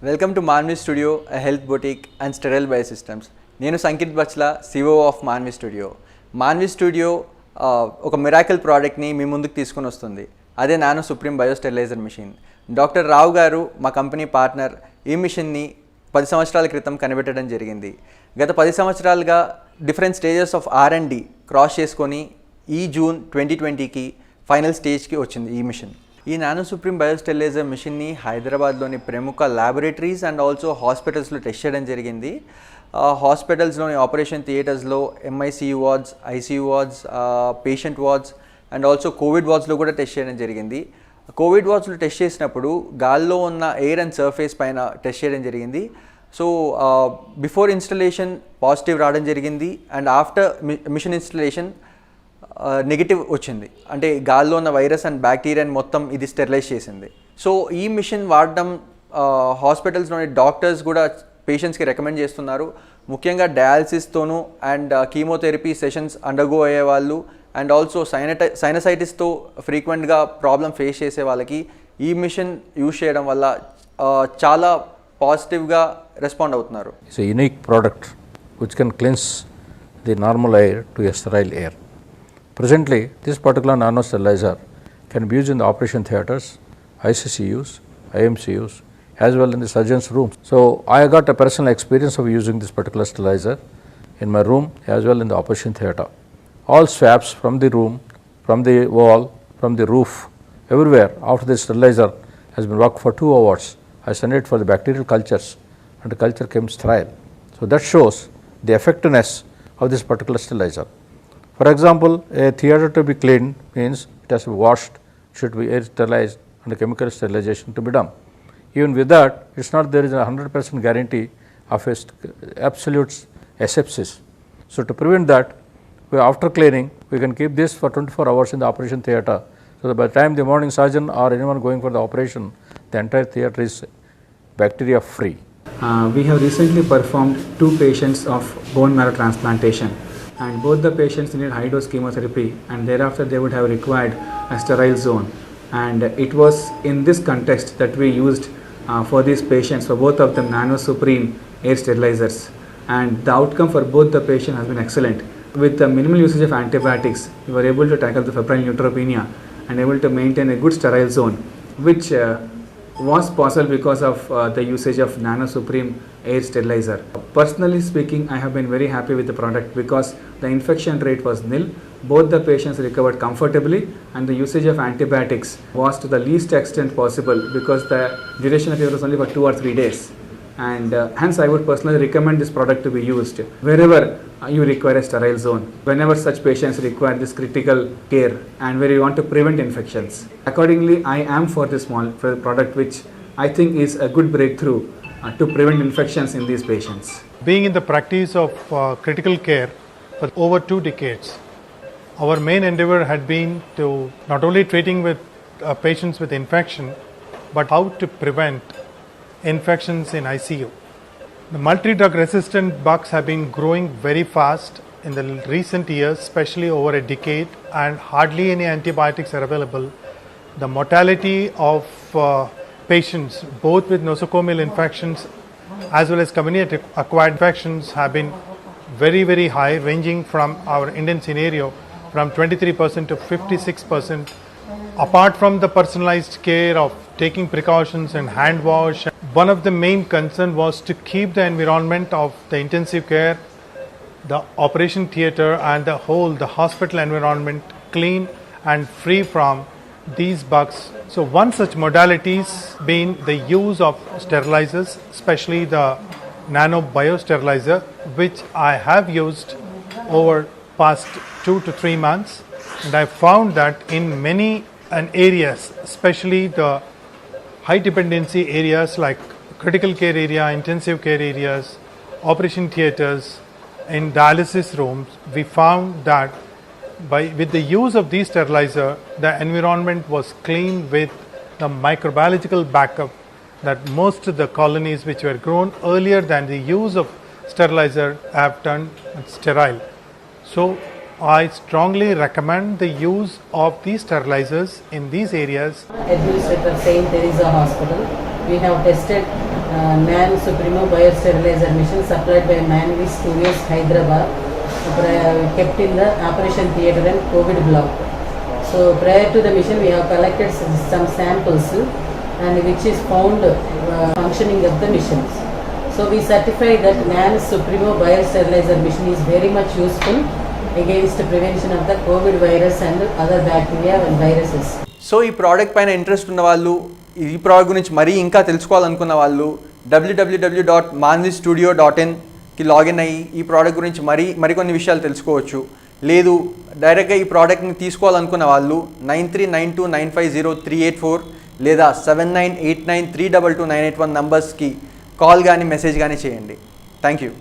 Welcome to Manvi studio, a health boutique and sterile biosystems. నేను Sankit Bachla, CEO of Manvi studio. Manvi studio ఒక miracle ప్రోడక్ట్ని మీ ముందుకు తీసుకొని వస్తుంది. అదే nano supreme biosterilizer machine. Doctor Rao garu మా కంపెనీ పార్ట్నర్. ఈ మిషన్ని 10 సంవత్సరాల క్రితం కనిపెట్టడం జరిగింది. గత 10 సంవత్సరాలుగా different stages of R&D cross చేసుకొని ఈ జూన్ 2020కి ఫైనల్ స్టేజ్కి వచ్చింది ఈ మిషన్. ఈ నానో సుప్రీం బయోస్టెరిలైజర్ మిషన్ని హైదరాబాద్లోని ప్రముఖ ల్యాబొరేటరీస్ అండ్ ఆల్సో హాస్పిటల్స్లో టెస్ట్ చేయడం జరిగింది. హాస్పిటల్స్లోని ఆపరేషన్ థియేటర్స్లో, MICU wards, ICU wards, patient wards and also covid వార్డ్స్లో కూడా టెస్ట్ చేయడం జరిగింది. కోవిడ్ వార్డ్స్లో టెస్ట్ చేసినప్పుడు గాల్లో ఉన్న ఎయిర్ అండ్ సర్ఫేస్ పైన టెస్ట్ చేయడం జరిగింది. సో బిఫోర్ ఇన్స్టలేషన్ పాజిటివ్ రావడం జరిగింది and after machine installation negative వచ్చింది. అంటే గాల్లో ఉన్న వైరస్ అండ్ బ్యాక్టీరియాని మొత్తం ఇది స్టెరిలైజ్ చేసింది. సో ఈ మిషన్ వాడడం హాస్పిటల్స్లోని డాక్టర్స్ కూడా పేషెంట్స్కి రికమెండ్ చేస్తున్నారు. ముఖ్యంగా డయాలసిస్తోనూ అండ్ కీమోథెరపీ సెషన్స్ అండర్గో అయ్యే వాళ్ళు అండ్ ఆల్సో సైనసైటిస్తో ఫ్రీక్వెంట్గా ప్రాబ్లం ఫేస్ చేసే వాళ్ళకి ఈ మిషన్ యూజ్ చేయడం వల్ల చాలా పాజిటివ్గా రెస్పాండ్ అవుతున్నారు. It's a unique product which can cleanse the normal air to a sterile air. Presently, this particular nano sterilizer can be used in the operation theatres, ICCUs, IMCUs, as well in the surgeon's rooms. So, I got a personal experience of using this particular sterilizer in my room as well in the operation theatre. All swabs from the room, from the wall, from the roof, everywhere after the sterilizer has been worked for 2 hours. I send it for the bacterial cultures and the culture came sterile. So, that shows the effectiveness of this particular sterilizer. For example, a theatre to be cleaned means it has to be washed, should be air sterilized and chemical sterilization to be done. Even with that, it's not there is a 100% guarantee of absolute asepsis. So to prevent that, after cleaning, we can keep this for 24 hours in the operation theatre. So that by the time the morning surgeon or anyone going for the operation, the entire theatre is bacteria free. We have recently performed 2 patients of bone marrow transplantation. And both the patients needed high dose chemotherapy and thereafter they would have required a sterile zone, and it was in this context that we used for these patients, for both of them, Nano Supreme air sterilizers, and the outcome for both the patients has been excellent. With the minimal usage of antibiotics, we were able to tackle the febrile neutropenia and able to maintain a good sterile zone, which was possible because of the usage of Nano Supreme air sterilizer. Personally speaking, I have been very happy with the product because the infection rate was nil. Both the patients recovered comfortably and the usage of antibiotics was to the least extent possible because the duration of fever was only for 2 or 3 days. And hence I would personally recommend this product to be used wherever you require a sterile zone, whenever such patients require this critical care and where you want to prevent infections. Accordingly, I am for this product, which I think is a good breakthrough to prevent infections in these patients. Being in the practice of critical care for over 2 decades, our main endeavor had been to not only treating with patients with infection, but how to prevent infections in ICU. The multi-drug resistant bugs have been growing very fast in the recent years, especially over a decade, and hardly any antibiotics are available. The mortality of patients both with nosocomial infections as well as community acquired infections have been very high, ranging from our Indian scenario from 23% to 56%. Apart from the personalized care of taking precautions and hand wash, one of the main concern was to keep the environment of the intensive care, the operation theatre and the hospital environment clean and free from these bugs. So one such modalities being the use of sterilizers, especially the nano biosterilizer, which I have used over past 2 to 3 months, and I found that in many areas, especially the high dependency areas like critical care area, intensive care areas, operation theatres, in dialysis rooms, we found that with the use of these sterilizer, the environment was clean with the microbiological backup that most of the colonies which were grown earlier than the use of sterilizer have turned sterile. So I strongly recommend the use of these sterilizers in these areas. Administrator Saint Teresa Hospital, we have tested NAN Supremo biosterilizer machine supplied by Manvi Studios, Hyderabad, kept in the operation theatre and COVID block. So prior to the mission, we have collected some samples and which is found functioning of the missions. So we certify that NAN Supremo biosterilizer machine is very much useful against prevention of the COVID virus and other bacteria and viruses. So ఈ product పైన interest ఉన్న వాళ్ళు, ఈ product గురించి మరీ ఇంకా తెలుసుకోవాలనుకున్న వాళ్ళు www.manvistudio.in login అయ్యి ఈ ప్రోడక్ట్ గురించి మరికొన్ని విషయాలు తెలుసుకోవచ్చు. లేదు డైరెక్ట్గా ఈ ప్రోడక్ట్ని తీసుకోవాలనుకున్న వాళ్ళు 9392950384 లేదా 7989322981 నంబర్స్కి కాల్ కానీ మెసేజ్ కానీ చేయండి. Thank you.